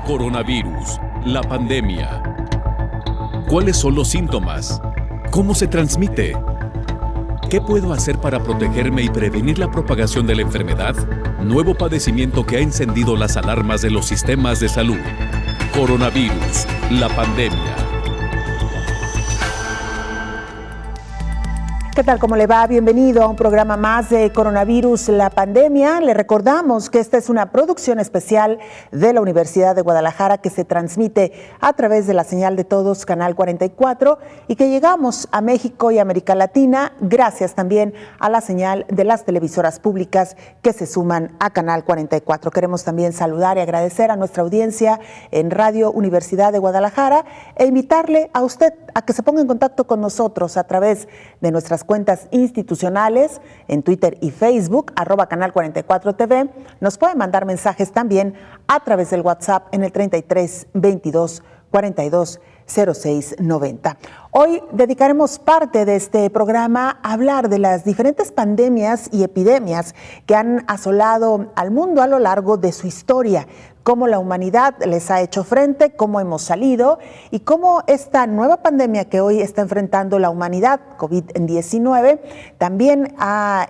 Coronavirus, la pandemia. ¿Cuáles son los síntomas? ¿Cómo se transmite? ¿Qué puedo hacer para protegerme y prevenir la propagación de la enfermedad? Nuevo padecimiento que ha encendido las alarmas de los sistemas de salud. Coronavirus, la pandemia. ¿Qué tal? ¿Cómo le va? Bienvenido a un programa más de Coronavirus, la pandemia. Le recordamos que esta es una producción especial de la Universidad de Guadalajara que se transmite a través de la señal de todos, Canal 44, y que llegamos a México y América Latina gracias también a la señal de las televisoras públicas que se suman a Canal 44. Queremos también saludar y agradecer a nuestra audiencia en Radio Universidad de Guadalajara e invitarle a usted a que se ponga en contacto con nosotros a través de nuestras cuentas institucionales en Twitter y Facebook, @Canal 44 TV. Nos pueden mandar mensajes también a través del WhatsApp en el 33 22 42 06 90. Hoy dedicaremos parte de este programa a hablar de las diferentes pandemias y epidemias que han asolado al mundo a lo largo de su historia, cómo la humanidad les ha hecho frente, cómo hemos salido y cómo esta nueva pandemia que hoy está enfrentando la humanidad, COVID-19, también ha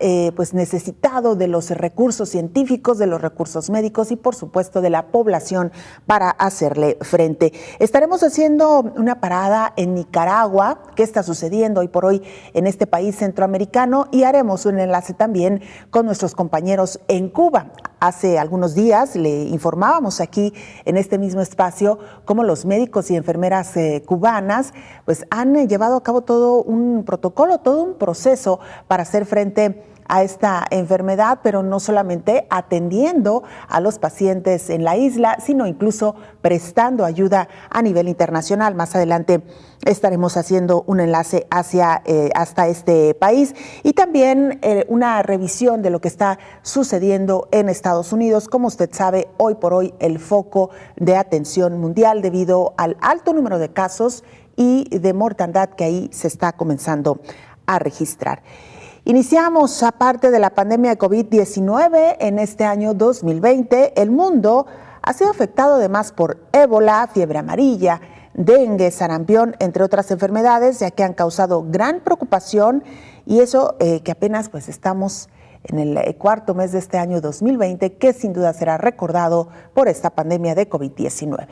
necesitado de los recursos científicos, de los recursos médicos y por supuesto de la población para hacerle frente. Estaremos haciendo una parada en Nicaragua. ¿Qué está sucediendo hoy por hoy en este país centroamericano? Y haremos un enlace también con nuestros compañeros en Cuba. Hace algunos días le informábamos aquí en este mismo espacio cómo los médicos y enfermeras cubanas pues han llevado a cabo todo un protocolo, todo un proceso para hacer frente a esta enfermedad, pero no solamente atendiendo a los pacientes en la isla, sino incluso prestando ayuda a nivel internacional. Más adelante estaremos haciendo un enlace hasta este país y también una revisión de lo que está sucediendo en Estados Unidos. Como usted sabe, hoy por hoy el foco de atención mundial debido al alto número de casos y de mortandad que ahí se está comenzando a registrar. Iniciamos, aparte de la pandemia de COVID-19, en este año 2020, el mundo ha sido afectado además por ébola, fiebre amarilla, dengue, sarampión, entre otras enfermedades, ya que han causado gran preocupación y eso que apenas pues estamos en el cuarto mes de este año 2020, que sin duda será recordado por esta pandemia de COVID-19.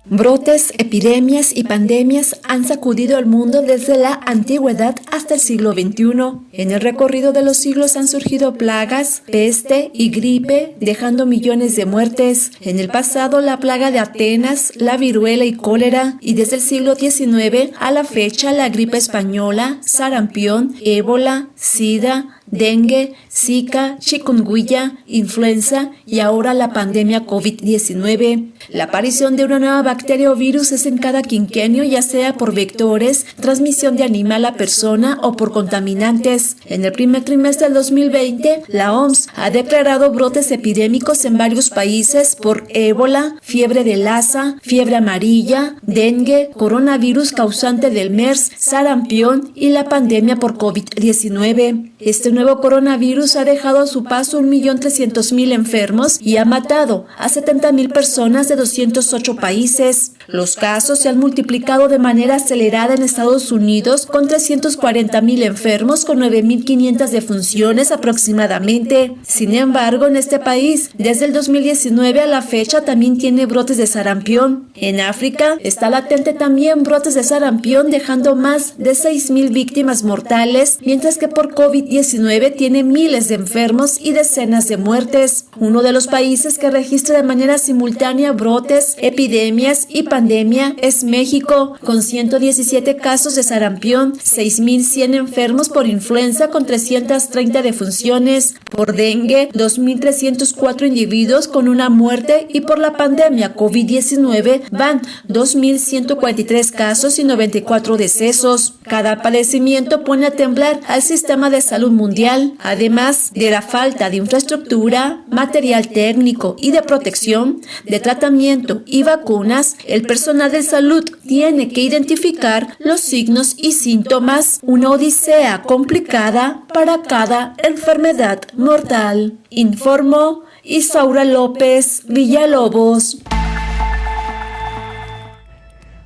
Brotes, epidemias y pandemias han sacudido al mundo desde la antigüedad hasta el siglo XXI. En el recorrido de los siglos han surgido plagas, peste y gripe, dejando millones de muertes. En el pasado, la plaga de Atenas, la viruela y cólera, y desde el siglo XIX a la fecha, la gripe española, sarampión, ébola, sida, dengue, zika, chikungunya, influenza y ahora la pandemia COVID-19. La aparición de una nueva bacteria o virus es en cada quinquenio, ya sea por vectores, transmisión de animal a persona o por contaminantes. En el primer trimestre del 2020, la OMS ha declarado brotes epidémicos en varios países por ébola, fiebre de Lassa, fiebre amarilla, dengue, coronavirus causante del MERS, sarampión y la pandemia por COVID-19. Este nuevo coronavirus ha dejado a su paso 1.300.000 enfermos y ha matado a 70.000 personas de 208 países. Los casos se han multiplicado de manera acelerada en Estados Unidos con 340.000 enfermos con 9.500 defunciones aproximadamente. Sin embargo, en este país, desde el 2019 a la fecha también tiene brotes de sarampión. En África está latente también brotes de sarampión, dejando más de 6.000 víctimas mortales, mientras que por COVID-19 tiene miles de enfermos y decenas de muertes. Uno de los países que registra de manera simultánea brotes, epidemias y pandemia es México, con 117 casos de sarampión, 6.100 enfermos por influenza con 330 defunciones, por dengue, 2.304 individuos con una muerte y por la pandemia COVID-19 van 2.143 casos y 94 decesos. Cada padecimiento pone a temblar al sistema de salud mundial, además de la falta de infraestructura, material técnico y de protección, de tratamiento y vacunas. El personal de salud tiene que identificar los signos y síntomas, una odisea complicada para cada enfermedad mortal. Informó Isaura López Villalobos.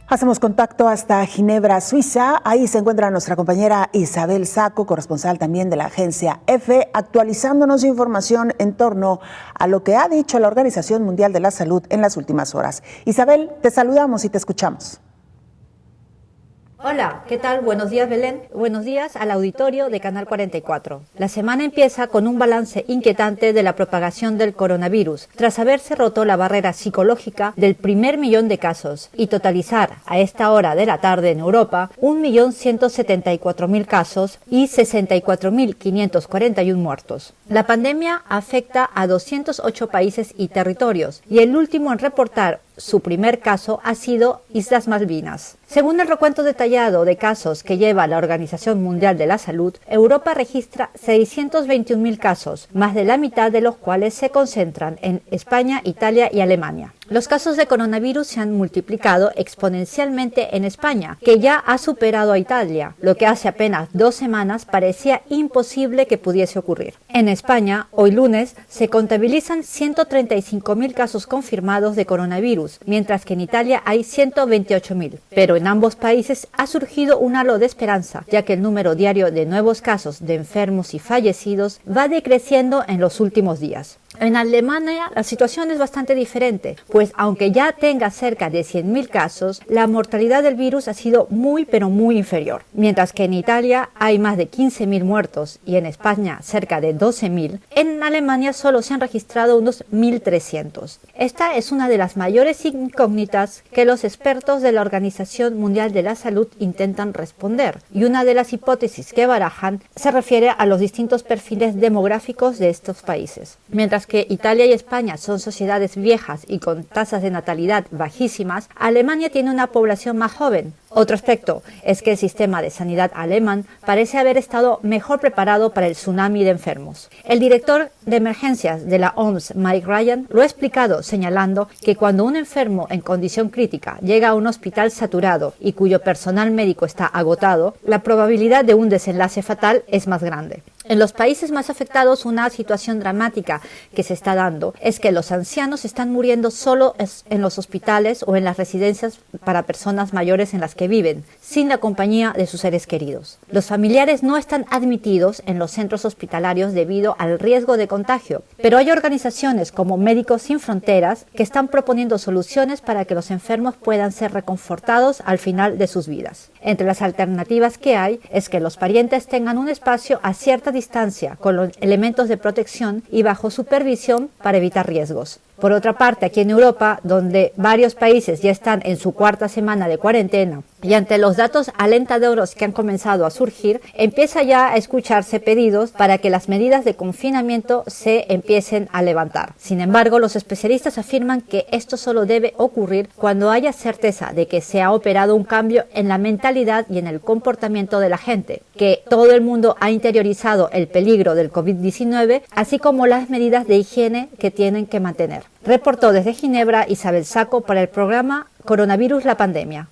Hacemos contacto hasta Ginebra, Suiza. Ahí se encuentra nuestra compañera Isabel Saco, corresponsal también de la agencia EFE, actualizándonos información en torno a lo que ha dicho la Organización Mundial de la Salud en las últimas horas. Isabel, te saludamos y te escuchamos. Hola, ¿qué tal? Buenos días, Belén. Buenos días al auditorio de Canal 44. La semana empieza con un balance inquietante de la propagación del coronavirus, tras haberse roto la barrera psicológica del 1.000.000 de casos y totalizar a esta hora de la tarde en Europa 1.174.000 casos y 64.541 muertos. La pandemia afecta a 208 países y territorios y el último en reportar su primer caso ha sido Islas Malvinas. Según el recuento detallado de casos que lleva la Organización Mundial de la Salud, Europa registra 621.000 casos, más de la mitad de los cuales se concentran en España, Italia y Alemania. Los casos de coronavirus se han multiplicado exponencialmente en España, que ya ha superado a Italia, lo que hace apenas 2 semanas parecía imposible que pudiese ocurrir. En España, hoy lunes, se contabilizan 135.000 casos confirmados de coronavirus, mientras que en Italia hay 128.000. Pero en ambos países ha surgido un halo de esperanza, ya que el número diario de nuevos casos de enfermos y fallecidos va decreciendo en los últimos días. En Alemania la situación es bastante diferente, pues aunque ya tenga cerca de 100.000 casos, la mortalidad del virus ha sido muy pero muy inferior. Mientras que en Italia hay más de 15.000 muertos y en España cerca de 12.000, en Alemania solo se han registrado unos 1.300. Esta es una de las mayores incógnitas que los expertos de la Organización Mundial de la Salud intentan responder, y una de las hipótesis que barajan se refiere a los distintos perfiles demográficos de estos países. Mientras que Italia y España son sociedades viejas y con tasas de natalidad bajísimas, Alemania tiene una población más joven. Otro aspecto es que el sistema de sanidad alemán parece haber estado mejor preparado para el tsunami de enfermos. El director de emergencias de la OMS, Mike Ryan, lo ha explicado señalando que cuando un enfermo en condición crítica llega a un hospital saturado y cuyo personal médico está agotado, la probabilidad de un desenlace fatal es más grande. En los países más afectados, una situación dramática que se está dando es que los ancianos están muriendo solo en los hospitales o en las residencias para personas mayores en las que viven, sin la compañía de sus seres queridos. Los familiares no están admitidos en los centros hospitalarios debido al riesgo de contagio, pero hay organizaciones como Médicos Sin Fronteras que están proponiendo soluciones para que los enfermos puedan ser reconfortados al final de sus vidas. Entre las alternativas que hay es que los parientes tengan un espacio a cierta distancia con los elementos de protección y bajo supervisión para evitar riesgos. Por otra parte, aquí en Europa, donde varios países ya están en su 4ª semana de cuarentena y ante los datos alentadores que han comenzado a surgir, empieza ya a escucharse pedidos para que las medidas de confinamiento se empiecen a levantar. Sin embargo, los especialistas afirman que esto solo debe ocurrir cuando haya certeza de que se ha operado un cambio en la mentalidad y en el comportamiento de la gente, que todo el mundo ha interiorizado el peligro del COVID-19, así como las medidas de higiene que tienen que mantener. Reportó desde Ginebra Isabel Saco para el programa Coronavirus la Pandemia.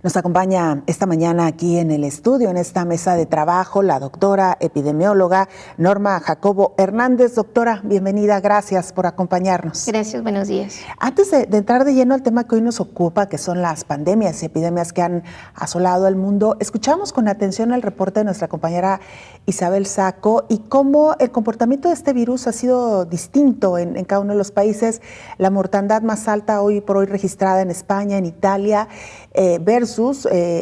Nos acompaña esta mañana aquí en el estudio, en esta mesa de trabajo, la doctora epidemióloga Norma Jacobo Hernández. Doctora, bienvenida, gracias por acompañarnos. Gracias, buenos días. Antes de entrar de lleno al tema que hoy nos ocupa, que son las pandemias y epidemias que han asolado al mundo, escuchamos con atención el reporte de nuestra compañera Isabel Saco y cómo el comportamiento de este virus ha sido distinto en cada uno de los países. La mortandad más alta hoy por hoy registrada en España, en Italia, versus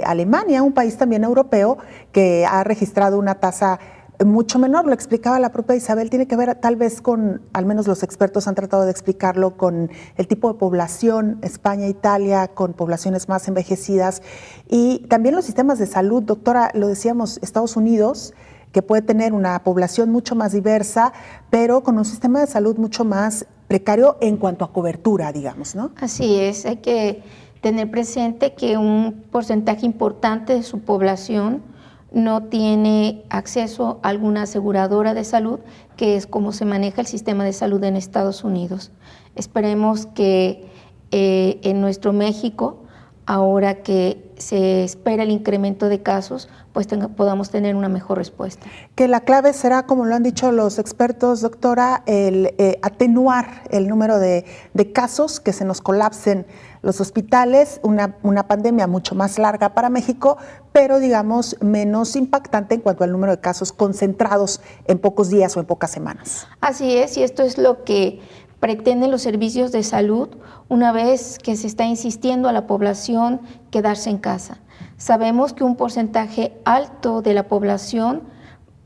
Alemania, un país también europeo que ha registrado una tasa mucho menor. Lo explicaba la propia Isabel, tiene que ver tal vez con, al menos los expertos han tratado de explicarlo, con el tipo de población, España, Italia, con poblaciones más envejecidas y también los sistemas de salud. Doctora, lo decíamos, Estados Unidos, que puede tener una población mucho más diversa, pero con un sistema de salud mucho más precario en cuanto a cobertura, digamos, ¿no? Así es, hay que tener presente que un porcentaje importante de su población no tiene acceso a alguna aseguradora de salud, que es como se maneja el sistema de salud en Estados Unidos. Esperemos que en nuestro México, ahora que se espera el incremento de casos, pues podamos tener una mejor respuesta. Que la clave será, como lo han dicho los expertos, doctora, el atenuar el número de casos, que se nos colapsen los hospitales, una pandemia mucho más larga para México, pero digamos menos impactante en cuanto al número de casos concentrados en pocos días o en pocas semanas. Así es, y esto es lo que pretenden los servicios de salud una vez que se está insistiendo a la población quedarse en casa. Sabemos que un porcentaje alto de la población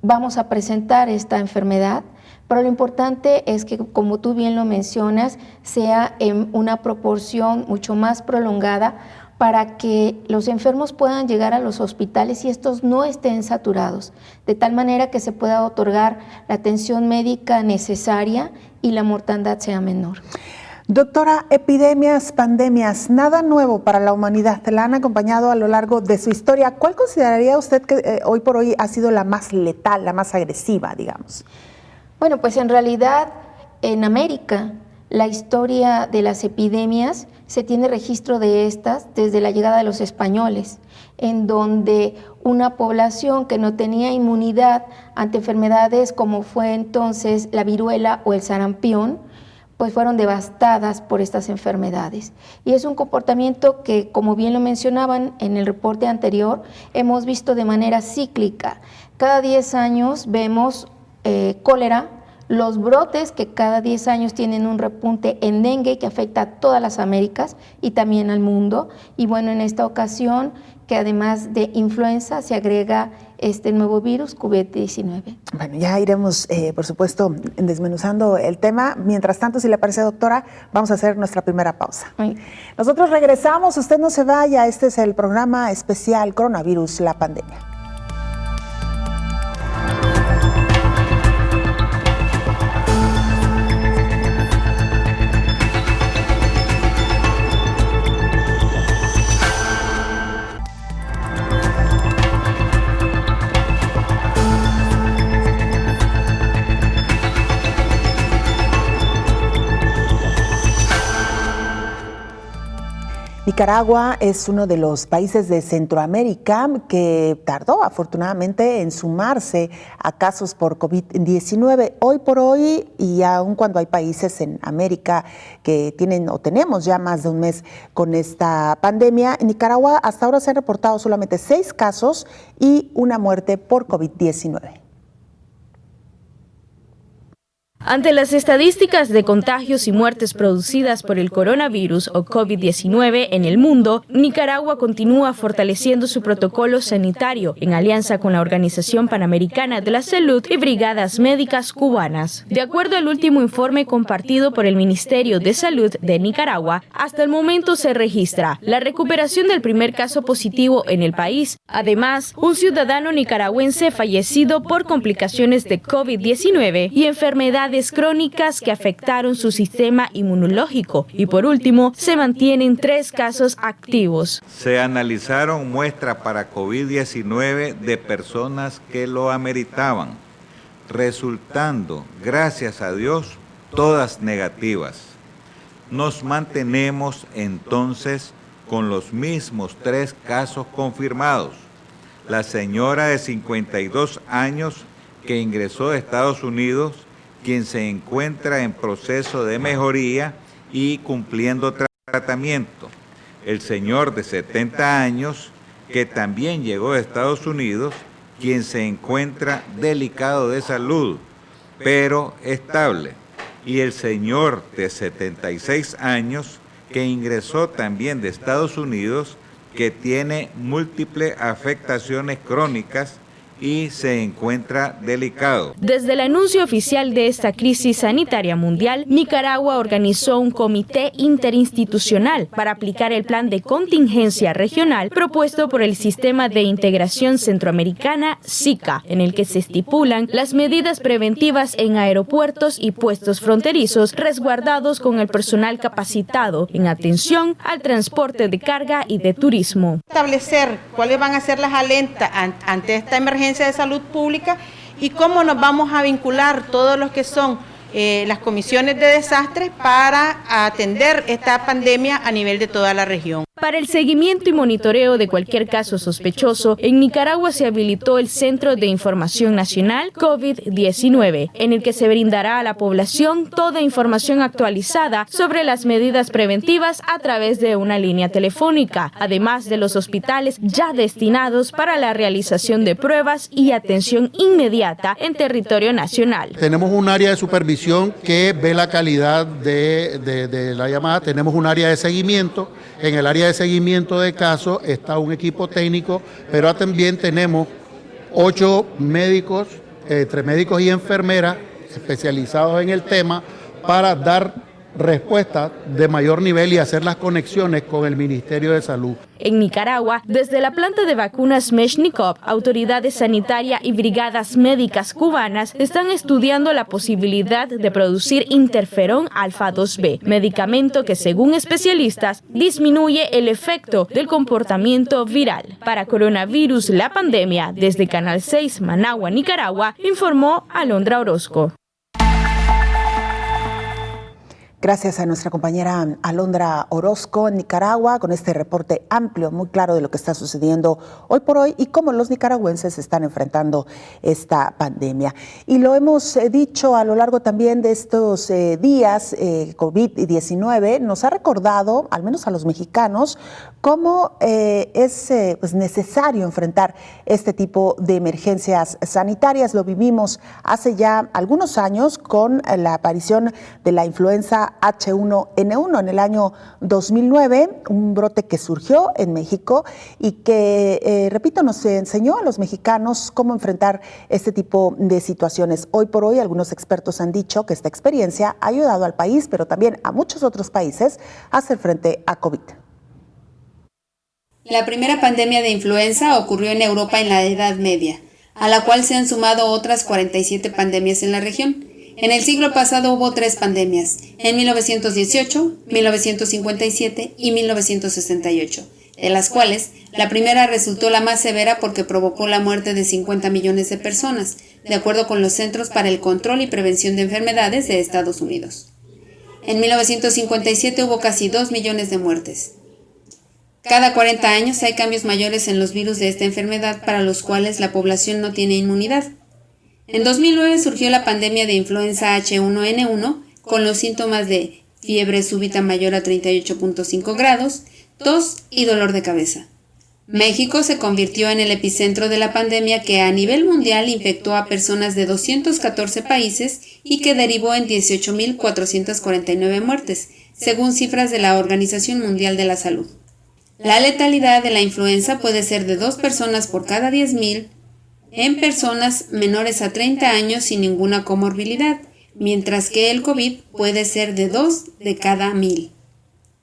vamos a presentar esta enfermedad, pero lo importante es que, como tú bien lo mencionas, sea en una proporción mucho más prolongada para que los enfermos puedan llegar a los hospitales y estos no estén saturados, de tal manera que se pueda otorgar la atención médica necesaria y la mortandad sea menor. Doctora, epidemias, pandemias, nada nuevo para la humanidad, la han acompañado a lo largo de su historia. ¿Cuál consideraría usted que hoy por hoy ha sido la más letal, la más agresiva, digamos? Bueno, pues en realidad en América la historia de las epidemias se tiene registro de estas desde la llegada de los españoles, en donde una población que no tenía inmunidad ante enfermedades como fue entonces la viruela o el sarampión, pues fueron devastadas por estas enfermedades. Y es un comportamiento que, como bien lo mencionaban en el reporte anterior, hemos visto de manera cíclica. Cada 10 años vemos cólera, los brotes que cada 10 años tienen un repunte en dengue que afecta a todas las Américas y también al mundo. Y bueno, en esta ocasión, que además de influenza se agrega este nuevo virus, COVID-19. Bueno, ya iremos, por supuesto, desmenuzando el tema. Mientras tanto, si le parece, doctora, vamos a hacer nuestra primera pausa. Sí. Nosotros regresamos, usted no se vaya, este es el programa especial Coronavirus, la pandemia. Nicaragua es uno de los países de Centroamérica que tardó afortunadamente en sumarse a casos por COVID-19. Hoy por hoy, y aun cuando hay países en América que tienen o tenemos ya más de un mes con esta pandemia, en Nicaragua hasta ahora se han reportado solamente 6 casos y una muerte por COVID-19. Ante las estadísticas de contagios y muertes producidas por el coronavirus o COVID-19 en el mundo, Nicaragua continúa fortaleciendo su protocolo sanitario en alianza con la Organización Panamericana de la Salud y brigadas médicas cubanas. De acuerdo al último informe compartido por el Ministerio de Salud de Nicaragua, hasta el momento se registra la recuperación del primer caso positivo en el país. Además, un ciudadano nicaragüense fallecido por complicaciones de COVID-19 y enfermedades crónicas que afectaron su sistema inmunológico. Y por último, se mantienen 3 casos activos. Se analizaron muestras para COVID-19 de personas que lo ameritaban, resultando, gracias a Dios, todas negativas. Nos mantenemos entonces con los mismos 3 casos confirmados. La señora de 52 años que ingresó de Estados Unidos, quien se encuentra en proceso de mejoría y cumpliendo tratamiento. El señor de 70 años, que también llegó de Estados Unidos, quien se encuentra delicado de salud, pero estable. Y el señor de 76 años, que ingresó también de Estados Unidos, que tiene múltiples afectaciones crónicas y se encuentra delicado. Desde el anuncio oficial de esta crisis sanitaria mundial, Nicaragua organizó un comité interinstitucional para aplicar el plan de contingencia regional propuesto por el Sistema de Integración Centroamericana, SICA, en el que se estipulan las medidas preventivas en aeropuertos y puestos fronterizos resguardados con el personal capacitado en atención al transporte de carga y de turismo. Establecer cuáles van a ser las alertas ante esta emergencia de salud pública y cómo nos vamos a vincular todos los que son las comisiones de desastres para atender esta pandemia a nivel de toda la región. Para el seguimiento y monitoreo de cualquier caso sospechoso, en Nicaragua se habilitó el Centro de Información Nacional COVID-19, en el que se brindará a la población toda información actualizada sobre las medidas preventivas a través de una línea telefónica, además de los hospitales ya destinados para la realización de pruebas y atención inmediata en territorio nacional. Tenemos un área de supervisión que ve la calidad de la llamada, tenemos un área de seguimiento. En el área de seguimiento de casos está un equipo técnico, pero también tenemos 8 médicos, entre médicos y enfermeras especializados en el tema para dar respuestas de mayor nivel y hacer las conexiones con el Ministerio de Salud. En Nicaragua, desde la planta de vacunas Meshnikov, autoridades sanitarias y brigadas médicas cubanas están estudiando la posibilidad de producir interferón alfa-2b, medicamento que, según especialistas, disminuye el efecto del comportamiento viral. Para Coronavirus, la pandemia, desde Canal 6, Managua, Nicaragua, informó Alondra Orozco. Gracias a nuestra compañera Alondra Orozco en Nicaragua con este reporte amplio, muy claro de lo que está sucediendo hoy por hoy y cómo los nicaragüenses están enfrentando esta pandemia. Y lo hemos dicho a lo largo también de estos días, COVID-19 nos ha recordado, al menos a los mexicanos, cómo es necesario enfrentar este tipo de emergencias sanitarias. Lo vivimos hace ya algunos años con la aparición de la influenza H1N1 en el año 2009, un brote que surgió en México y que, repito, nos enseñó a los mexicanos cómo enfrentar este tipo de situaciones. Hoy por hoy, algunos expertos han dicho que esta experiencia ha ayudado al país, pero también a muchos otros países a hacer frente a COVID. La primera pandemia de influenza ocurrió en Europa en la Edad Media, a la cual se han sumado otras 47 pandemias en la región. En el siglo pasado hubo 3 pandemias, en 1918, 1957 y 1968, de las cuales la primera resultó la más severa porque provocó la muerte de 50 millones de personas, de acuerdo con los Centros para el Control y Prevención de Enfermedades de Estados Unidos. En 1957 hubo casi 2 millones de muertes. Cada 40 años hay cambios mayores en los virus de esta enfermedad para los cuales la población no tiene inmunidad. En 2009 surgió la pandemia de influenza H1N1 con los síntomas de fiebre súbita mayor a 38.5 grados, tos y dolor de cabeza. México se convirtió en el epicentro de la pandemia que a nivel mundial infectó a personas de 214 países y que derivó en 18.449 muertes, según cifras de la Organización Mundial de la Salud. La letalidad de la influenza puede ser de 2 personas por cada 10.000 en personas menores a 30 años sin ninguna comorbilidad, mientras que el COVID puede ser de 2 de cada 1.000.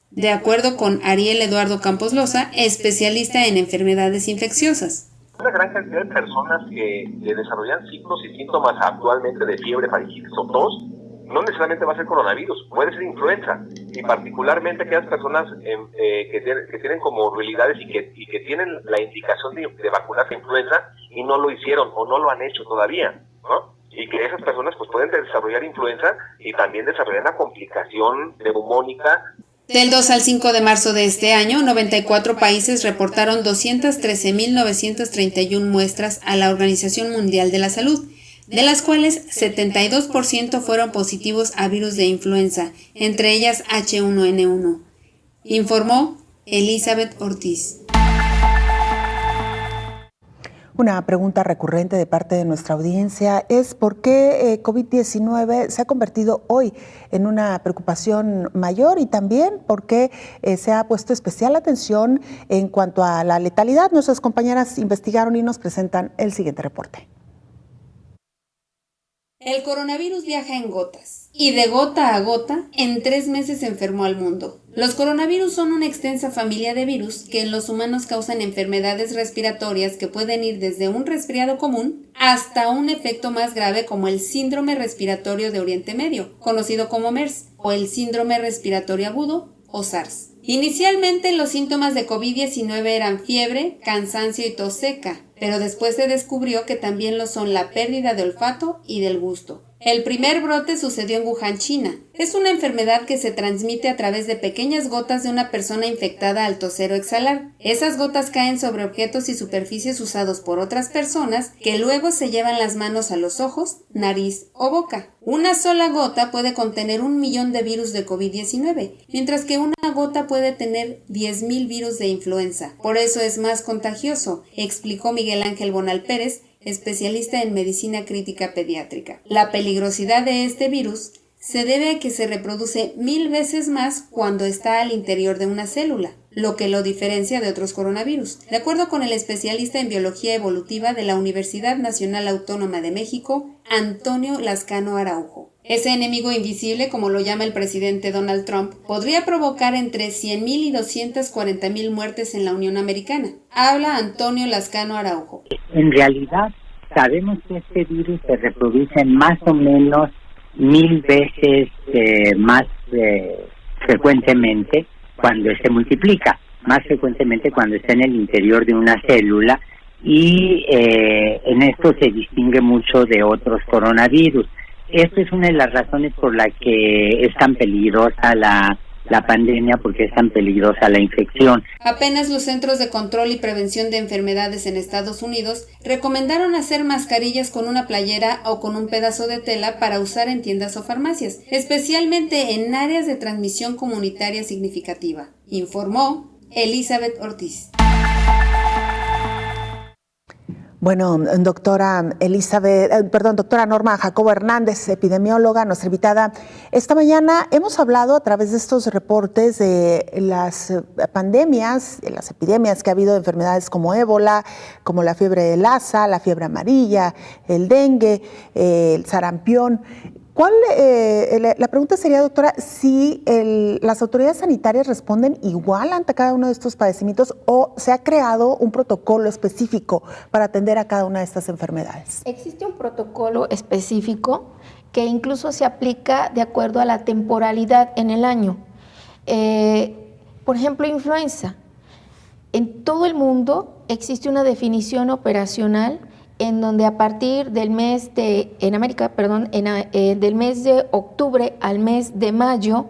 De acuerdo con Ariel Eduardo Campos Loza, especialista en enfermedades infecciosas. Una gran cantidad de personas que desarrollan signos y síntomas actualmente de fiebre, faringitis o tos, no necesariamente va a ser coronavirus, puede ser influenza, y particularmente aquellas personas que tienen comorbilidades y que tienen la indicación de vacunarse influenza y no lo hicieron o no lo han hecho todavía, ¿no? Y que esas personas pues pueden desarrollar influenza y también desarrollar una complicación neumónica. Del 2 al 5 de marzo de este año, 94 países reportaron 213.931 muestras a la Organización Mundial de la Salud, de las cuales 72% fueron positivos a virus de influenza, entre ellas H1N1, informó Elizabeth Ortiz. Una pregunta recurrente de parte de nuestra audiencia es por qué COVID-19 se ha convertido hoy en una preocupación mayor y también por qué se ha puesto especial atención en cuanto a la letalidad. Nuestras compañeras investigaron y nos presentan el siguiente reporte. El coronavirus viaja en gotas y de gota a gota en 3 meses enfermó al mundo. Los coronavirus son una extensa familia de virus que en los humanos causan enfermedades respiratorias que pueden ir desde un resfriado común hasta un efecto más grave como el síndrome respiratorio de Oriente Medio, conocido como MERS, o el síndrome respiratorio agudo o SARS. Inicialmente los síntomas de COVID-19 eran fiebre, cansancio y tos seca, pero después se descubrió que también lo son la pérdida de olfato y del gusto. El primer brote sucedió en Wuhan, China. Es una enfermedad que se transmite a través de pequeñas gotas de una persona infectada al toser o exhalar. Esas gotas caen sobre objetos y superficies usados por otras personas que luego se llevan las manos a los ojos, nariz o boca. Una sola gota puede contener 1 millón de virus de COVID-19, mientras que una gota puede tener 10.000 virus de influenza. Por eso es más contagioso, explicó Miguel Ángel Bonal Pérez, especialista en medicina crítica pediátrica. La peligrosidad de este virus se debe a que se reproduce 1000 veces más cuando está al interior de una célula, lo que lo diferencia de otros coronavirus. De acuerdo con el especialista en biología evolutiva de la Universidad Nacional Autónoma de México, Antonio Lascano Araujo. Ese enemigo invisible, como lo llama el presidente Donald Trump, podría provocar entre 100.000 y 240.000 muertes en la Unión Americana. Habla Antonio Lascano Araujo. En realidad, sabemos que este virus se reproduce más o menos 1000 veces más frecuentemente cuando se multiplica, más frecuentemente cuando está en el interior de una célula, y en esto se distingue mucho de otros coronavirus. Esto es una de las razones por la que es tan peligrosa la pandemia, porque es tan peligrosa la infección. Apenas los Centros de Control y Prevención de Enfermedades en Estados Unidos recomendaron hacer mascarillas con una playera o con un pedazo de tela para usar en tiendas o farmacias, especialmente en áreas de transmisión comunitaria significativa, informó Elizabeth Ortiz. Bueno, doctora Norma Jacobo Hernández, epidemióloga, nuestra invitada esta mañana. Hemos hablado a través de estos reportes de las pandemias, las epidemias que ha habido de enfermedades como ébola, como la fiebre de Lassa, la fiebre amarilla, el dengue, el sarampión. La pregunta sería, doctora, si las autoridades sanitarias responden igual ante cada uno de estos padecimientos o se ha creado un protocolo específico para atender a cada una de estas enfermedades. Existe un protocolo específico que incluso se aplica de acuerdo a la temporalidad en el año. Por ejemplo, influenza. En todo el mundo existe una definición operacional en donde a partir del mes de, del mes de octubre al mes de mayo,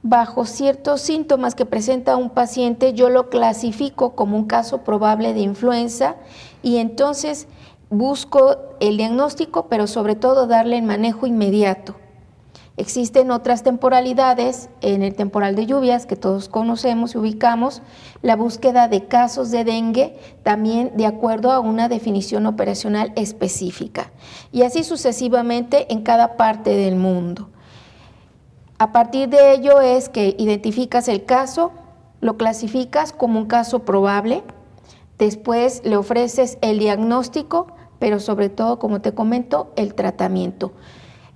bajo ciertos síntomas que presenta un paciente, yo lo clasifico como un caso probable de influenza y entonces busco el diagnóstico, pero sobre todo darle el manejo inmediato. Existen otras temporalidades, en el temporal de lluvias que todos conocemos y ubicamos, la búsqueda de casos de dengue, también de acuerdo a una definición operacional específica. Y así sucesivamente en cada parte del mundo. A partir de ello es que identificas el caso, lo clasificas como un caso probable, después le ofreces el diagnóstico, pero sobre todo, como te comento, el tratamiento.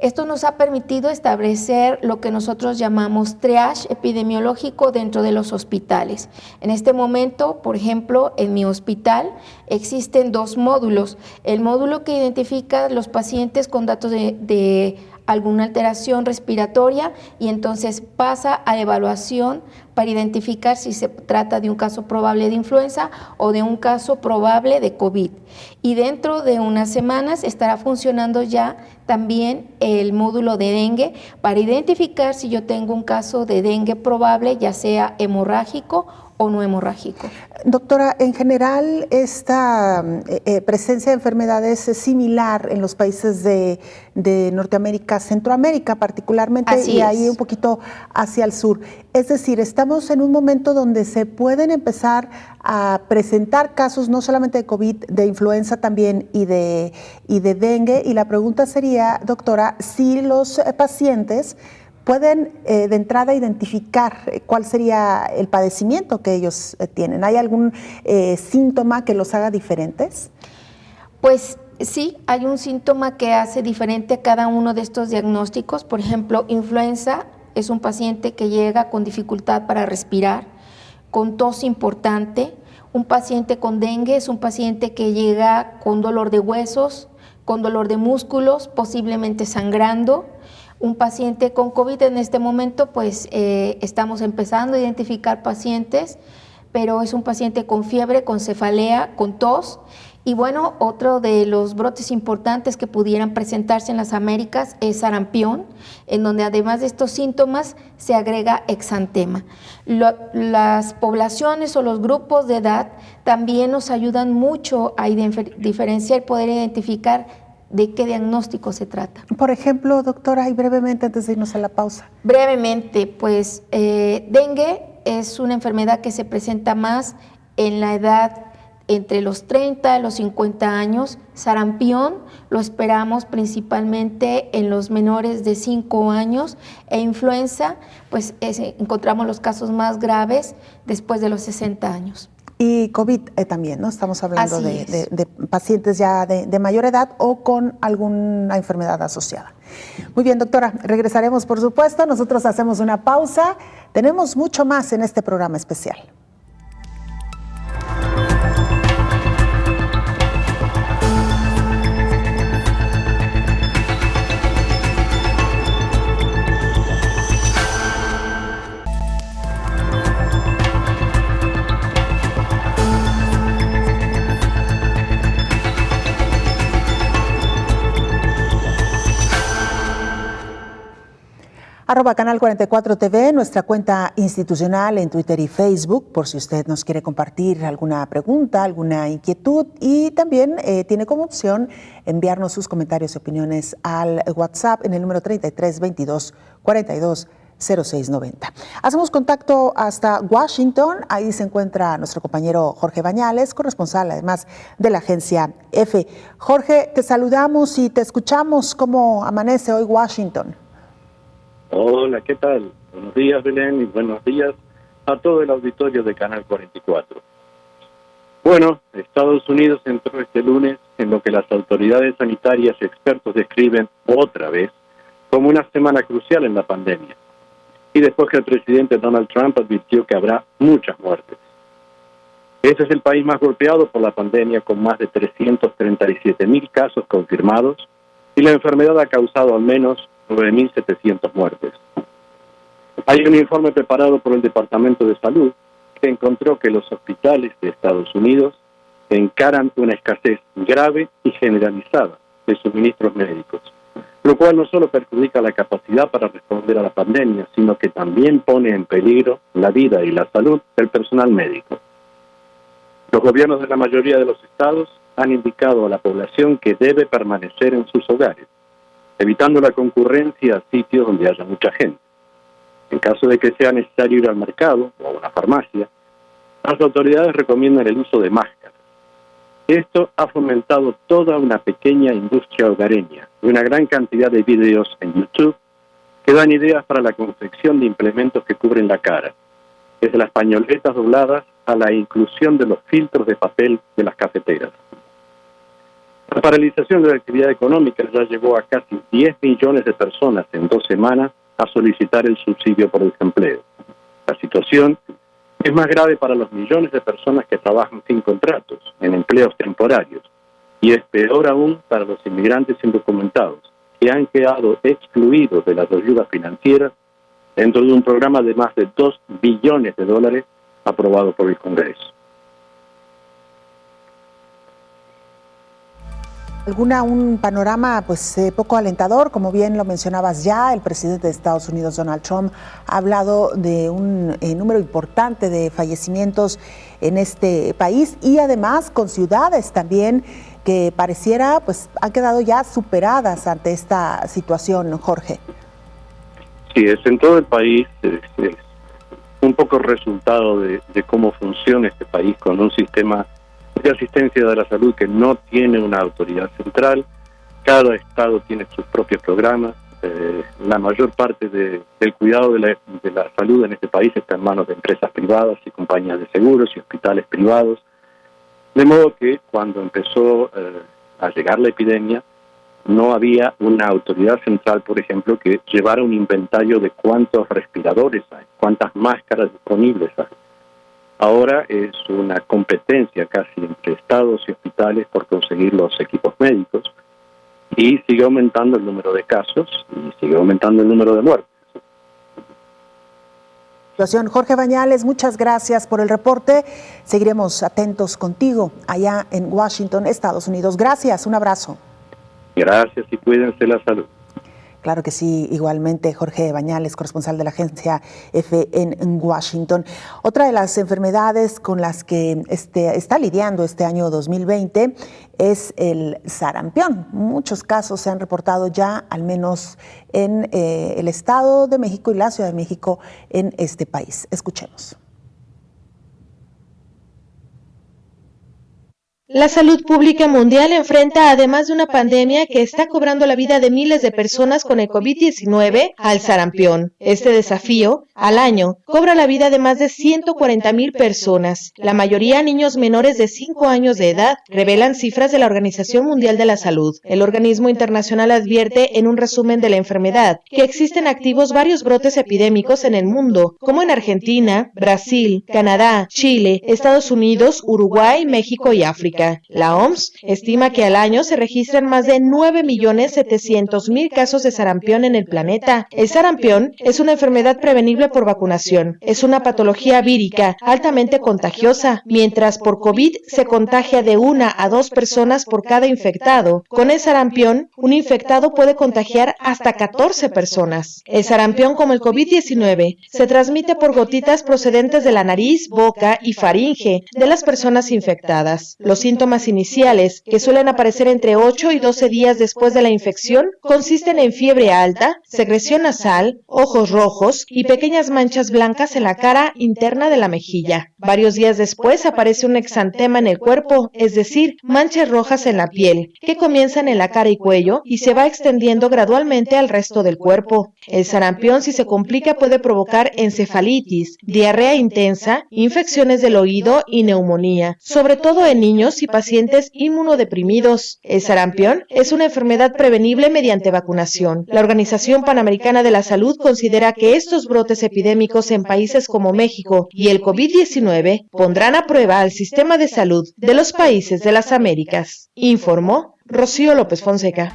Esto nos ha permitido establecer lo que nosotros llamamos triage epidemiológico dentro de los hospitales. En este momento, por ejemplo, en mi hospital existen 2 módulos. El módulo que identifica los pacientes con datos de alguna alteración respiratoria y entonces pasa a evaluación para identificar si se trata de un caso probable de influenza o de un caso probable de COVID. Y dentro de unas semanas estará funcionando ya también el módulo de dengue para identificar si yo tengo un caso de dengue probable, ya sea hemorrágico o no hemorrágico. Doctora, en general esta presencia de enfermedades es similar en los países de Norteamérica, Centroamérica particularmente, Así y es. ahí un poquito hacia el sur. Es decir, estamos en un momento donde se pueden empezar a presentar casos no solamente de COVID, de influenza también y de dengue. Y la pregunta sería, doctora, si los pacientes pueden de entrada identificar cuál sería el padecimiento que ellos tienen. ¿Hay algún síntoma que los haga diferentes? Pues sí, hay un síntoma que hace diferente a cada uno de estos diagnósticos. Por ejemplo, influenza es un paciente que llega con dificultad para respirar, con tos importante. Un paciente con dengue es un paciente que llega con dolor de huesos, con dolor de músculos, posiblemente sangrando. Un paciente con COVID en este momento, pues estamos empezando a identificar pacientes, pero es un paciente con fiebre, con cefalea, con tos, Y bueno, otro de los brotes importantes que pudieran presentarse en las Américas es sarampión, en donde además de estos síntomas se agrega exantema. Las poblaciones o los grupos de edad también nos ayudan mucho a diferenciar, poder identificar de qué diagnóstico se trata. Por ejemplo, doctora, y brevemente antes de irnos a la pausa. Brevemente, pues dengue es una enfermedad que se presenta más en la edad entre los 30 y los 50 años. Sarampión lo esperamos principalmente en los menores de 5 años, e influenza, pues encontramos los casos más graves después de los 60 años. Y COVID también, ¿no? Estamos hablando de pacientes ya de mayor edad o con alguna enfermedad asociada. Muy bien, doctora, regresaremos por supuesto. Nosotros hacemos una pausa. Tenemos mucho más en este programa especial. @Canal 44 TV, nuestra cuenta institucional en Twitter y Facebook, por si usted nos quiere compartir alguna pregunta, alguna inquietud, y también tiene como opción enviarnos sus comentarios y opiniones al WhatsApp en el número 33 22 42 0690. Hacemos contacto hasta Washington. Ahí se encuentra nuestro compañero Jorge Bañales, corresponsal además de la agencia EFE. Jorge, te saludamos y te escuchamos. ¿Cómo amanece hoy Washington? Hola, ¿qué tal? Buenos días, Belén, y buenos días a todo el auditorio de Canal 44. Bueno, Estados Unidos entró este lunes en lo que las autoridades sanitarias y expertos describen otra vez como una semana crucial en la pandemia. Y después que el presidente Donald Trump advirtió que habrá muchas muertes. Este es el país más golpeado por la pandemia, con más de 337,000 casos confirmados, y la enfermedad ha causado al menos 9,700 muertes. Hay un informe preparado por el Departamento de Salud que encontró que los hospitales de Estados Unidos encaran una escasez grave y generalizada de suministros médicos, lo cual no solo perjudica la capacidad para responder a la pandemia, sino que también pone en peligro la vida y la salud del personal médico. Los gobiernos de la mayoría de los estados han indicado a la población que debe permanecer en sus hogares, evitando la concurrencia a sitios donde haya mucha gente. En caso de que sea necesario ir al mercado o a una farmacia, las autoridades recomiendan el uso de máscaras. Esto ha fomentado toda una pequeña industria hogareña y una gran cantidad de videos en YouTube que dan ideas para la confección de implementos que cubren la cara, desde las pañoletas dobladas a la inclusión de los filtros de papel de las cafeteras. La paralización de la actividad económica ya llevó a casi 10 millones de personas en 2 semanas a solicitar el subsidio por desempleo. La situación es más grave para los millones de personas que trabajan sin contratos, en empleos temporarios, y es peor aún para los inmigrantes indocumentados, que han quedado excluidos de las ayudas financieras dentro de un programa de más de $2 billones aprobado por el Congreso. Un panorama poco alentador, como bien lo mencionabas ya. El presidente de Estados Unidos, Donald Trump, ha hablado de un número importante de fallecimientos en este país, y además con ciudades también que pareciera han quedado ya superadas ante esta situación, Jorge. Sí, es en todo el país, es un poco resultado de cómo funciona este país, con un sistema de asistencia de la salud que no tiene una autoridad central. Cada estado tiene sus propios programas. La mayor parte del cuidado de la salud en este país está en manos de empresas privadas y compañías de seguros y hospitales privados. De modo que cuando empezó a llegar la epidemia, no había una autoridad central, por ejemplo, que llevara un inventario de cuántos respiradores hay, cuántas máscaras disponibles hay. Ahora es una competencia casi entre estados y hospitales por conseguir los equipos médicos, y sigue aumentando el número de casos y sigue aumentando el número de muertes. situación. Jorge Bañales, muchas gracias por el reporte. Seguiremos atentos contigo allá en Washington, Estados Unidos. Gracias, un abrazo. Gracias y cuídense la salud. Claro que sí, igualmente Jorge Bañales, corresponsal de la agencia EFE en Washington. Otra de las enfermedades con las que está lidiando este año 2020 es el sarampión. Muchos casos se han reportado ya, al menos en el Estado de México y la Ciudad de México en este país. Escuchemos. La salud pública mundial enfrenta, además de una pandemia que está cobrando la vida de miles de personas con el COVID-19, al sarampión. Este desafío, al año, cobra la vida de más de 140,000 personas, la mayoría niños menores de 5 años de edad, revelan cifras de la Organización Mundial de la Salud. El organismo internacional advierte en un resumen de la enfermedad que existen activos varios brotes epidémicos en el mundo, como en Argentina, Brasil, Canadá, Chile, Estados Unidos, Uruguay, México y África. La OMS estima que al año se registran más de 9,700,000 casos de sarampión en el planeta. El sarampión es una enfermedad prevenible por vacunación. Es una patología vírica altamente contagiosa, mientras por COVID se contagia de 1 a 2 personas por cada infectado. Con el sarampión, un infectado puede contagiar hasta 14 personas. El sarampión, como el COVID-19, se transmite por gotitas procedentes de la nariz, boca y faringe de las personas infectadas. Los síntomas iniciales, que suelen aparecer entre 8 y 12 días después de la infección, consisten en fiebre alta, secreción nasal, ojos rojos y pequeñas manchas blancas en la cara interna de la mejilla. Varios días después aparece un exantema en el cuerpo, es decir, manchas rojas en la piel, que comienzan en la cara y cuello y se va extendiendo gradualmente al resto del cuerpo. El sarampión, si se complica, puede provocar encefalitis, diarrea intensa, infecciones del oído y neumonía, sobre todo en niños y pacientes inmunodeprimidos. El sarampión es una enfermedad prevenible mediante vacunación. La Organización Panamericana de la Salud considera que estos brotes epidémicos en países como México y el COVID-19 pondrán a prueba al sistema de salud de los países de las Américas, informó Rocío López Fonseca.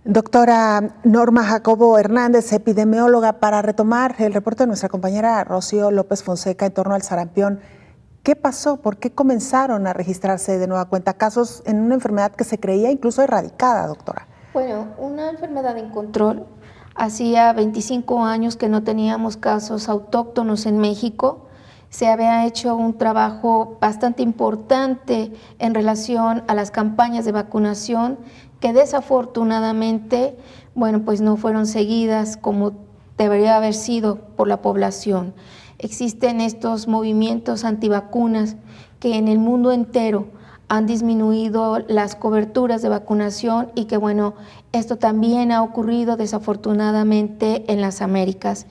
Doctora Norma Jacobo Hernández, epidemióloga, para retomar el reporte de nuestra compañera Rocío López Fonseca en torno al sarampión. ¿Qué pasó? ¿Por qué comenzaron a registrarse de nueva cuenta casos en una enfermedad que se creía incluso erradicada, doctora? Bueno, una enfermedad en control. Hacía 25 años que no teníamos casos autóctonos en México. Se había hecho un trabajo bastante importante en relación a las campañas de vacunación que desafortunadamente, bueno, pues no fueron seguidas como debería haber sido por la población. Existen estos movimientos antivacunas que en el mundo entero han disminuido las coberturas de vacunación y que bueno, esto también ha ocurrido desafortunadamente en las Américas.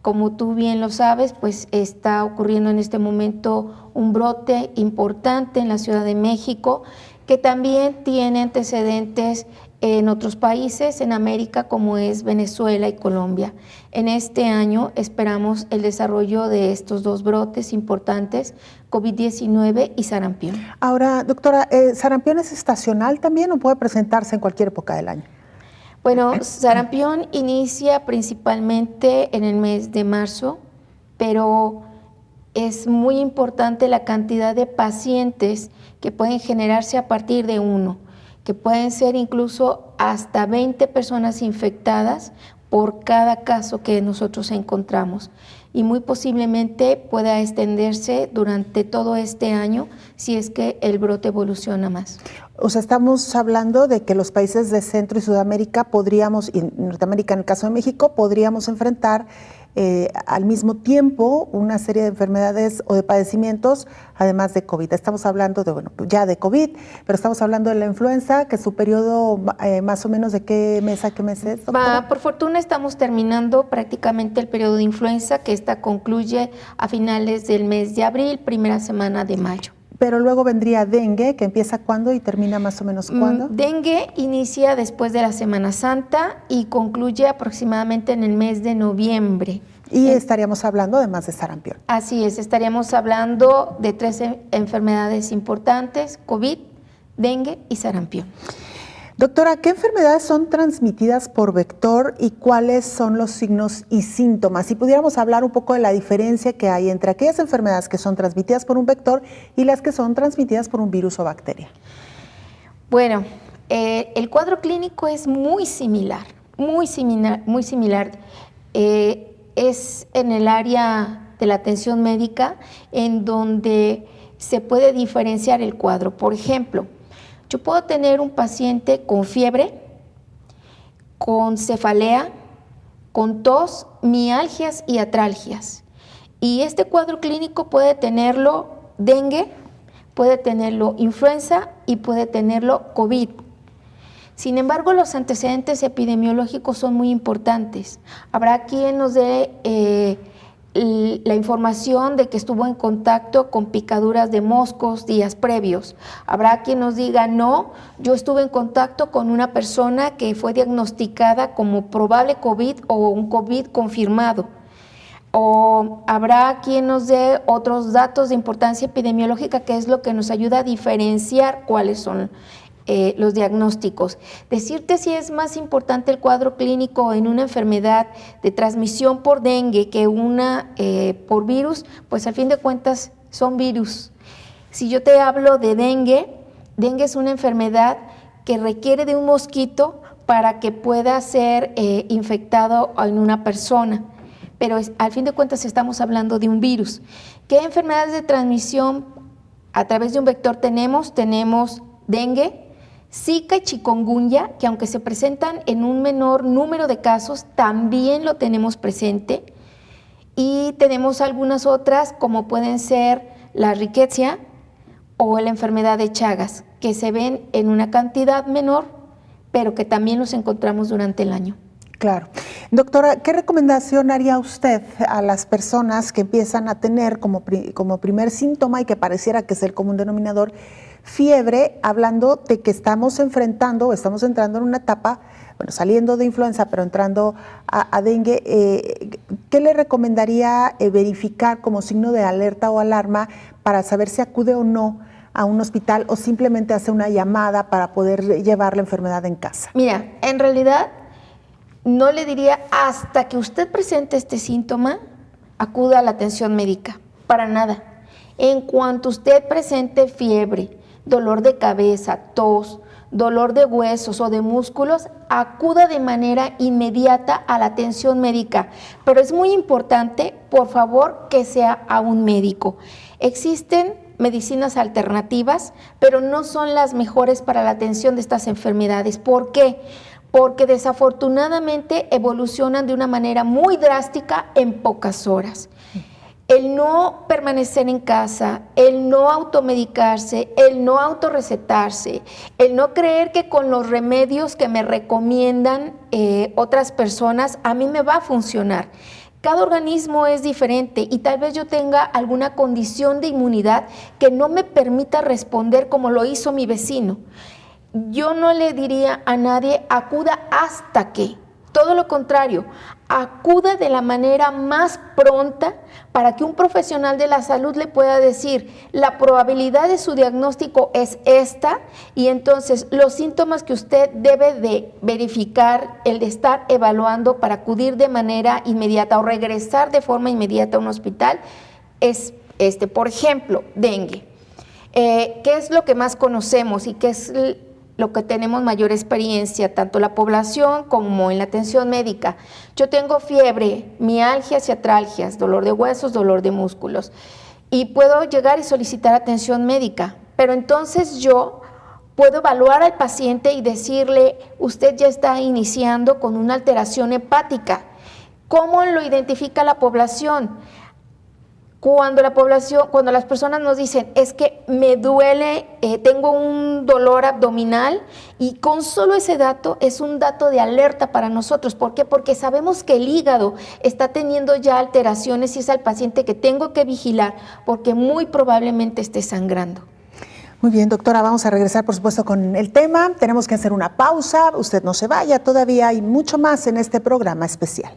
Como tú bien lo sabes, pues está ocurriendo en este momento un brote importante en la Ciudad de México que también tiene antecedentes en otros países en América como es Venezuela y Colombia. En este año esperamos el desarrollo de estos dos brotes importantes, COVID-19 y sarampión. Ahora, doctora, ¿sarampión es estacional también o puede presentarse en cualquier época del año? Bueno, sarampión inicia principalmente en el mes de marzo, pero es muy importante la cantidad de pacientes que pueden generarse a partir de 1, que pueden ser incluso hasta 20 personas infectadas por cada caso que nosotros encontramos. Y muy posiblemente pueda extenderse durante todo este año si es que el brote evoluciona más. O sea, estamos hablando de que los países de Centro y Sudamérica podríamos, y Norteamérica en el caso de México, podríamos enfrentar al mismo tiempo una serie de enfermedades o de padecimientos, además de COVID. Estamos hablando de, bueno, ya de COVID, pero estamos hablando de la influenza, que su periodo más o menos de qué mes a qué mes es, doctora? Por fortuna estamos terminando prácticamente el periodo de influenza, que esta concluye a finales del mes de abril, primera semana de mayo. Pero luego vendría dengue, que empieza cuándo y termina más o menos cuándo. Dengue inicia después de la Semana Santa y concluye aproximadamente en el mes de noviembre. Y estaríamos hablando además de sarampión. Así es, estaríamos hablando de 3 enfermedades importantes: COVID, dengue y sarampión. Doctora, ¿qué enfermedades son transmitidas por vector y cuáles son los signos y síntomas? Si pudiéramos hablar un poco de la diferencia que hay entre aquellas enfermedades que son transmitidas por un vector y las que son transmitidas por un virus o bacteria. Bueno, el cuadro clínico es muy similar. Es en el área de la atención médica en donde se puede diferenciar el cuadro. Por ejemplo, yo puedo tener un paciente con fiebre, con cefalea, con tos, mialgias y atralgias. Y este cuadro clínico puede tenerlo dengue, puede tenerlo influenza y puede tenerlo COVID. Sin embargo, los antecedentes epidemiológicos son muy importantes. Habrá quien nos dé la información de que estuvo en contacto con picaduras de moscos días previos. Habrá quien nos diga, no, yo estuve en contacto con una persona que fue diagnosticada como probable COVID o un COVID confirmado. O habrá quien nos dé otros datos de importancia epidemiológica, que es lo que nos ayuda a diferenciar cuáles son los diagnósticos. Decirte si es más importante el cuadro clínico en una enfermedad de transmisión por dengue que una por virus, pues al fin de cuentas son virus. Si yo te hablo de dengue es una enfermedad que requiere de un mosquito para que pueda ser infectado en una persona. Pero al fin de cuentas estamos hablando de un virus. ¿Qué enfermedades de transmisión a través de un vector tenemos? Tenemos dengue, Zika y chikungunya, que aunque se presentan en un menor número de casos, también lo tenemos presente. Y tenemos algunas otras, como pueden ser la riqueza o la enfermedad de Chagas, que se ven en una cantidad menor, pero que también los encontramos durante el año. Claro. Doctora, ¿qué recomendación haría usted a las personas que empiezan a tener como primer síntoma y que pareciera que es el común denominador, fiebre, hablando de que estamos entrando en una etapa, bueno, saliendo de influenza, pero entrando a dengue, ¿qué le recomendaría verificar como signo de alerta o alarma para saber si acude o no a un hospital o simplemente hace una llamada para poder llevar la enfermedad en casa? Mira, en realidad no le diría hasta que usted presente este síntoma, acuda a la atención médica, para nada. En cuanto usted presente fiebre, dolor de cabeza, tos, dolor de huesos o de músculos, acuda de manera inmediata a la atención médica. Pero es muy importante, por favor, que sea a un médico. Existen medicinas alternativas, pero no son las mejores para la atención de estas enfermedades. ¿Por qué? Porque desafortunadamente evolucionan de una manera muy drástica en pocas horas. El no permanecer en casa, el no automedicarse, el no autorrecetarse, el no creer que con los remedios que me recomiendan otras personas a mí me va a funcionar. Cada organismo es diferente y tal vez yo tenga alguna condición de inmunidad que no me permita responder como lo hizo mi vecino. Yo no le diría a nadie acuda hasta que, todo lo contrario, acuda de la manera más pronta para que un profesional de la salud le pueda decir la probabilidad de su diagnóstico es esta y entonces los síntomas que usted debe de verificar, el de estar evaluando para acudir de manera inmediata o regresar de forma inmediata a un hospital es por ejemplo, dengue. ¿Qué es lo que más conocemos y qué es lo que tenemos mayor experiencia, tanto la población como en la atención médica? Yo tengo fiebre, mialgias y atralgias, dolor de huesos, dolor de músculos, y puedo llegar y solicitar atención médica, pero entonces yo puedo evaluar al paciente y decirle, usted ya está iniciando con una alteración hepática. ¿Cómo lo identifica la población? Cuando las personas nos dicen, es que me duele, tengo un dolor abdominal, y con solo ese dato es un dato de alerta para nosotros. ¿Por qué? Porque sabemos que el hígado está teniendo ya alteraciones y es al paciente que tengo que vigilar porque muy probablemente esté sangrando. Muy bien, doctora, vamos a regresar, por supuesto, con el tema. Tenemos que hacer una pausa. Usted no se vaya, todavía hay mucho más en este programa especial.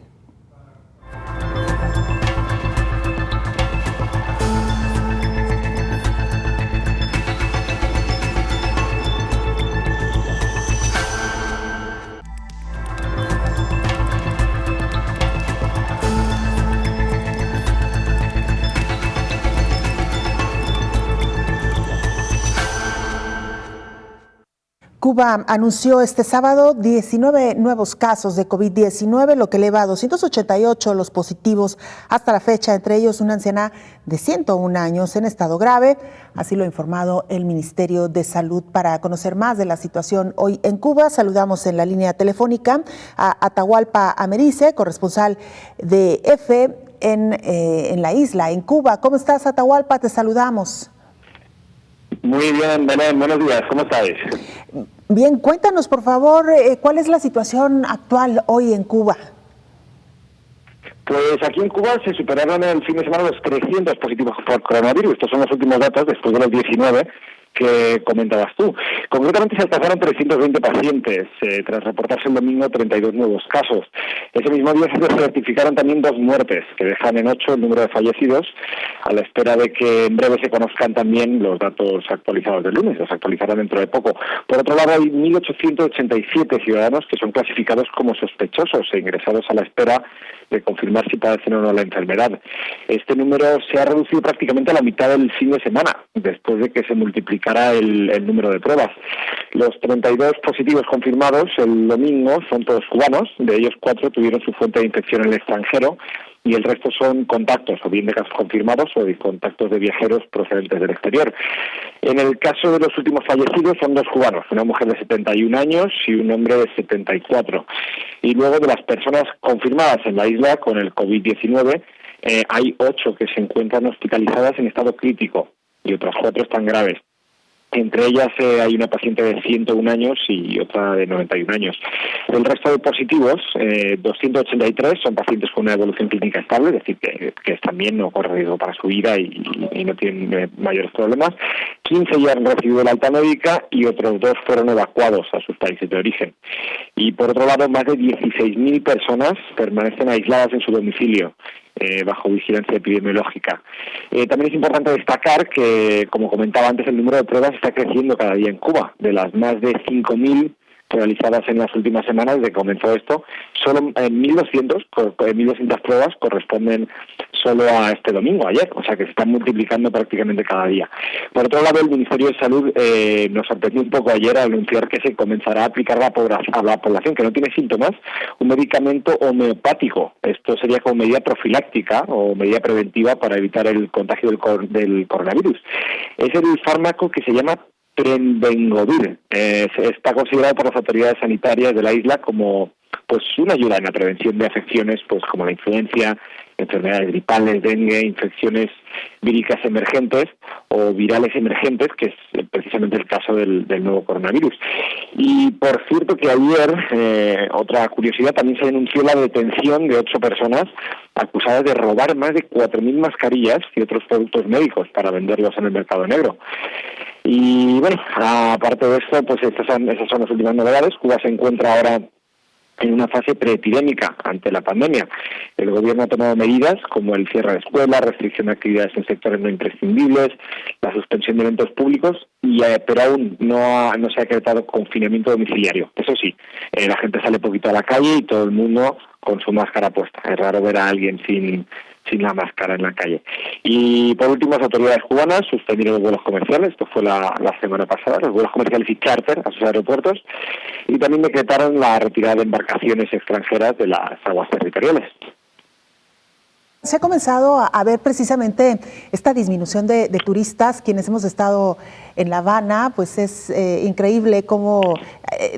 Cuba anunció este sábado 19 nuevos casos de COVID-19, lo que eleva a 288 los positivos hasta la fecha, entre ellos una anciana de 101 años en estado grave. Así lo ha informado el Ministerio de Salud. Para conocer más de la situación hoy en Cuba, saludamos en la línea telefónica a Atahualpa Americe, corresponsal de EFE en la isla, en Cuba. ¿Cómo estás, Atahualpa? Te saludamos. Muy bien, Belén, buenos días, ¿cómo estáis? Bien, cuéntanos por favor, ¿cuál es la situación actual hoy en Cuba? Pues aquí en Cuba se superaron el fin de semana los 300 positivos por coronavirus. Estos son los últimos datos después de los 19 que comentabas tú. Concretamente se alcanzaron 320 pacientes, tras reportarse el domingo 32 nuevos casos. Ese mismo día se certificaron también 2 muertes, que dejan en 8 el número de fallecidos, a la espera de que en breve se conozcan también los datos actualizados del lunes. Los actualizarán dentro de poco. Por otro lado, hay 1.887 ciudadanos que son clasificados como sospechosos e ingresados a la espera de confirmar si padecen o no la enfermedad. Este número se ha reducido prácticamente a la mitad del fin de semana, después de que se multiplicara el número de pruebas. Los 32 positivos confirmados el domingo son todos cubanos, de ellos 4 tuvieron su fuente de infección en el extranjero y el resto son contactos, o bien de casos confirmados o de contactos de viajeros procedentes del exterior. En el caso de los últimos fallecidos son 2 cubanos, una mujer de 71 años y un hombre de 74. Y luego de las personas confirmadas en la isla con el COVID-19, hay 8 que se encuentran hospitalizadas en estado crítico y otras 4 están graves. Entre ellas hay una paciente de 101 años y otra de 91 años. El resto de positivos, 283, son pacientes con una evolución clínica estable, es decir, que están bien, no corren riesgo para su vida y no tienen mayores problemas. 15 ya han recibido la alta médica y otros 2 fueron evacuados a sus países de origen. Y por otro lado, más de 16.000 personas permanecen aisladas en su domicilio, bajo vigilancia epidemiológica. También es importante destacar que, como comentaba antes, el número de pruebas está creciendo cada día en Cuba. De las más de 5.000 realizadas en las últimas semanas desde que comenzó esto, solo 1.200 pruebas corresponden solo a este domingo, ayer, o sea que se están multiplicando prácticamente cada día. Por otro lado, el Ministerio de Salud nos sorprendió un poco ayer al anunciar que se comenzará a aplicar a la población que no tiene síntomas un medicamento homeopático. Esto sería como medida profiláctica o medida preventiva para evitar el contagio del coronavirus. Es el fármaco que se llama Trenbengovir. Está considerado por las autoridades sanitarias de la isla como una ayuda en la prevención de afecciones como la influencia, enfermedades gripales, dengue, infecciones víricas emergentes o virales emergentes, que es precisamente el caso del nuevo coronavirus. Y por cierto que ayer, otra curiosidad, también se denunció la detención de 8 personas acusadas de robar más de 4.000 mascarillas y otros productos médicos para venderlos en el mercado negro. Y bueno, aparte de esto, esas son las últimas novedades. Cuba se encuentra ahora en una fase preepidémica ante la pandemia. El gobierno ha tomado medidas como el cierre de escuelas, restricción de actividades en sectores no imprescindibles, la suspensión de eventos públicos, pero aún no se ha decretado confinamiento domiciliario. Eso sí, la gente sale poquito a la calle y todo el mundo con su máscara puesta. Es raro ver a alguien sin la máscara en la calle. Y por último, las autoridades cubanas suspendieron los vuelos comerciales, esto fue la semana pasada, los vuelos comerciales y charter a sus aeropuertos, y también decretaron la retirada de embarcaciones extranjeras de las aguas territoriales. Se ha comenzado a ver precisamente esta disminución de turistas. Quienes hemos estado en La Habana, pues es increíble cómo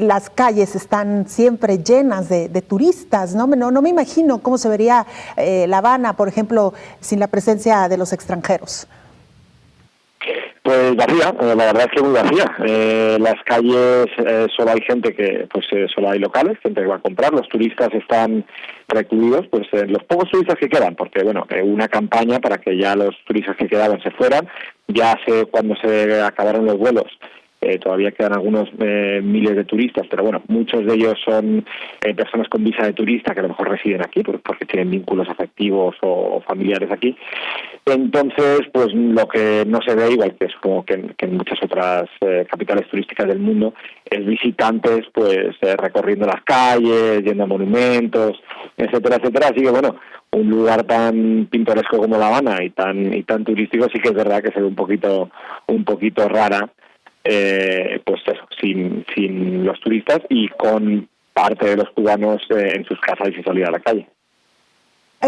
las calles están siempre llenas de turistas, ¿no? No me imagino cómo se vería La Habana, por ejemplo, sin la presencia de los extranjeros. Pues vacía, la verdad es que muy vacía. Las calles solo hay gente que, solo hay locales, gente que va a comprar. Los turistas están recluidos, los pocos turistas que quedan, porque una campaña para que ya los turistas que quedaban se fueran. Ya cuando se acabaron los vuelos, todavía quedan algunos miles de turistas, pero muchos de ellos son personas con visa de turista que a lo mejor residen aquí porque tienen vínculos afectivos o familiares aquí. Entonces, lo que no se ve, igual que es como que en muchas otras capitales turísticas del mundo, es visitantes recorriendo las calles, yendo a monumentos, etcétera, etcétera. Así que un lugar tan pintoresco como La Habana y tan turístico, sí que es verdad que se ve un poquito rara pues eso, sin los turistas y con parte de los cubanos en sus casas y sin salir a la calle.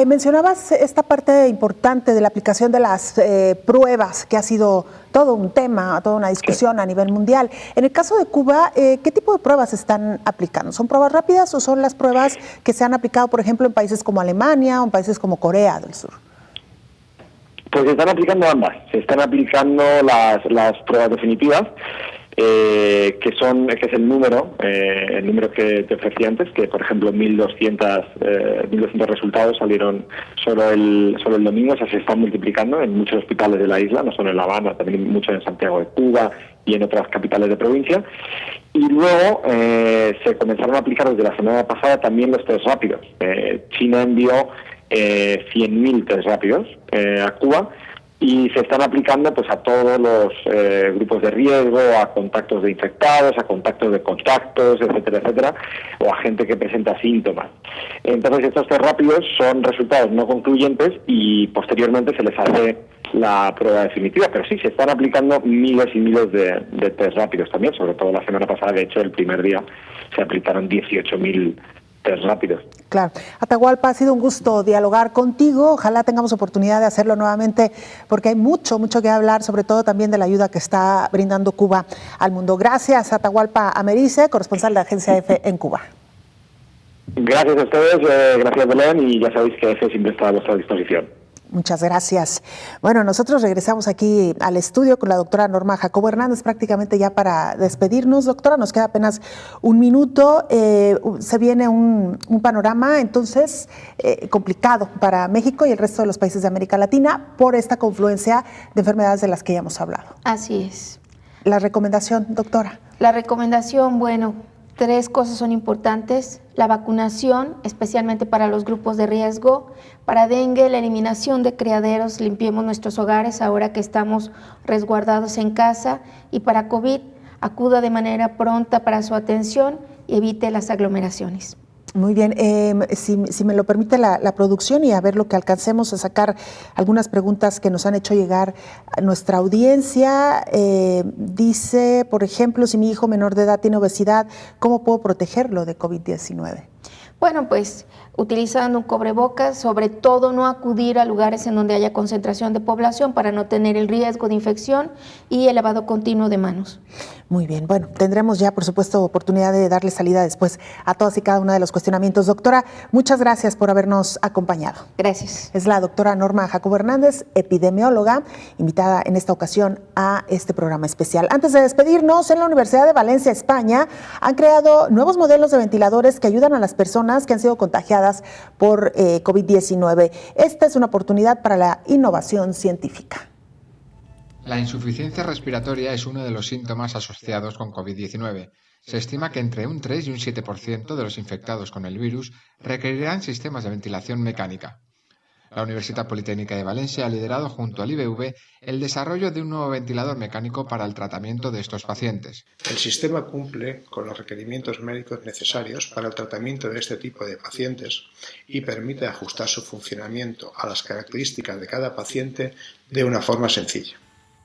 Mencionabas esta parte importante de la aplicación de las pruebas, que ha sido todo un tema, toda una discusión a nivel mundial. En el caso de Cuba, ¿qué tipo de pruebas se están aplicando? ¿Son pruebas rápidas o son las pruebas que se han aplicado, por ejemplo, en países como Alemania o en países como Corea del Sur? Pues se están aplicando ambas. Se están aplicando las pruebas definitivas, que es el número que te ofrecí antes, que por ejemplo 1.200 resultados salieron solo el domingo. O sea, se están multiplicando en muchos hospitales de la isla, no solo en La Habana, también muchos en Santiago de Cuba y en otras capitales de provincia. Y luego se comenzaron a aplicar desde la semana pasada también los test rápidos. China envió 100.000 test rápidos a Cuba, y se están aplicando pues a todos los grupos de riesgo, a contactos de infectados, a contactos de contactos, etcétera, etcétera, o a gente que presenta síntomas. Entonces estos test rápidos son resultados no concluyentes y posteriormente se les hace la prueba definitiva, pero sí, se están aplicando miles y miles de test rápidos también, sobre todo la semana pasada. De hecho, el primer día se aplicaron 18.000 test rápidos. Claro. Atahualpa, ha sido un gusto dialogar contigo. Ojalá tengamos oportunidad de hacerlo nuevamente, porque hay mucho que hablar, sobre todo también de la ayuda que está brindando Cuba al mundo. Gracias, Atahualpa Americe, corresponsal de Agencia EFE en Cuba. Gracias a ustedes, gracias Belén, y ya sabéis que EFE siempre está a vuestra disposición. Muchas gracias. Bueno, nosotros regresamos aquí al estudio con la doctora Norma Jacobo Hernández, prácticamente ya para despedirnos. Doctora, nos queda apenas un minuto. Se viene un panorama entonces complicado para México y el resto de los países de América Latina por esta confluencia de enfermedades de las que ya hemos hablado. Así es. La recomendación, doctora. La recomendación, bueno, 3 cosas son importantes: la vacunación, especialmente para los grupos de riesgo; para dengue, la eliminación de criaderos, limpiemos nuestros hogares ahora que estamos resguardados en casa; y para COVID, acuda de manera pronta para su atención y evite las aglomeraciones. Muy bien, si me lo permite la producción, y a ver lo que alcancemos a sacar algunas preguntas que nos han hecho llegar a nuestra audiencia. Dice, por ejemplo, si mi hijo menor de edad tiene obesidad, ¿cómo puedo protegerlo de COVID-19? Bueno, pues utilizando un cubrebocas, sobre todo no acudir a lugares en donde haya concentración de población para no tener el riesgo de infección, y el lavado continuo de manos. Muy bien, bueno, tendremos ya por supuesto oportunidad de darle salida después a todas y cada uno de los cuestionamientos. Doctora, muchas gracias por habernos acompañado. Gracias. Es la doctora Norma Jacobo Hernández, epidemióloga, invitada en esta ocasión a este programa especial. Antes de despedirnos, en la Universidad de Valencia, España, han creado nuevos modelos de ventiladores que ayudan a las personas que han sido contagiadas por COVID-19. Esta es una oportunidad para la innovación científica. La insuficiencia respiratoria es uno de los síntomas asociados con COVID-19. Se estima que entre un 3 y un 7% de los infectados con el virus requerirán sistemas de ventilación mecánica. La Universidad Politécnica de Valencia ha liderado junto al IBV el desarrollo de un nuevo ventilador mecánico para el tratamiento de estos pacientes. El sistema cumple con los requerimientos médicos necesarios para el tratamiento de este tipo de pacientes y permite ajustar su funcionamiento a las características de cada paciente de una forma sencilla.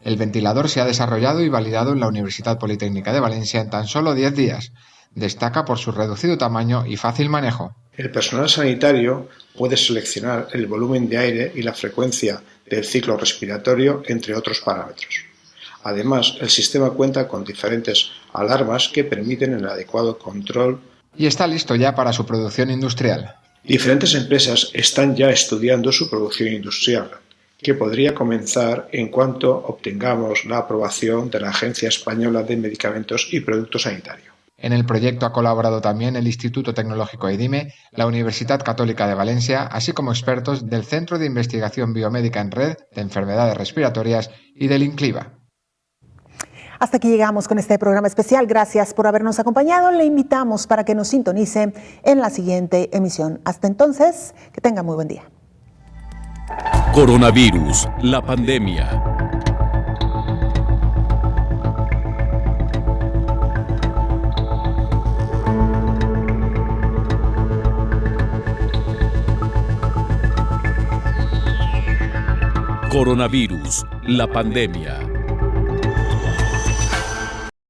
El ventilador se ha desarrollado y validado en la Universidad Politécnica de Valencia en tan solo 10 días. Destaca por su reducido tamaño y fácil manejo. El personal sanitario puede seleccionar el volumen de aire y la frecuencia del ciclo respiratorio, entre otros parámetros. Además, el sistema cuenta con diferentes alarmas que permiten el adecuado control. Y está listo ya para su producción industrial. Diferentes empresas están ya estudiando su producción industrial, que podría comenzar en cuanto obtengamos la aprobación de la Agencia Española de Medicamentos y Productos Sanitarios. En el proyecto ha colaborado también el Instituto Tecnológico EDIME, la Universidad Católica de Valencia, así como expertos del Centro de Investigación Biomédica en Red de Enfermedades Respiratorias y del INCLIVA. Hasta aquí llegamos con este programa especial. Gracias por habernos acompañado. Le invitamos para que nos sintonice en la siguiente emisión. Hasta entonces, que tenga muy buen día. Coronavirus, la pandemia. Coronavirus, la pandemia.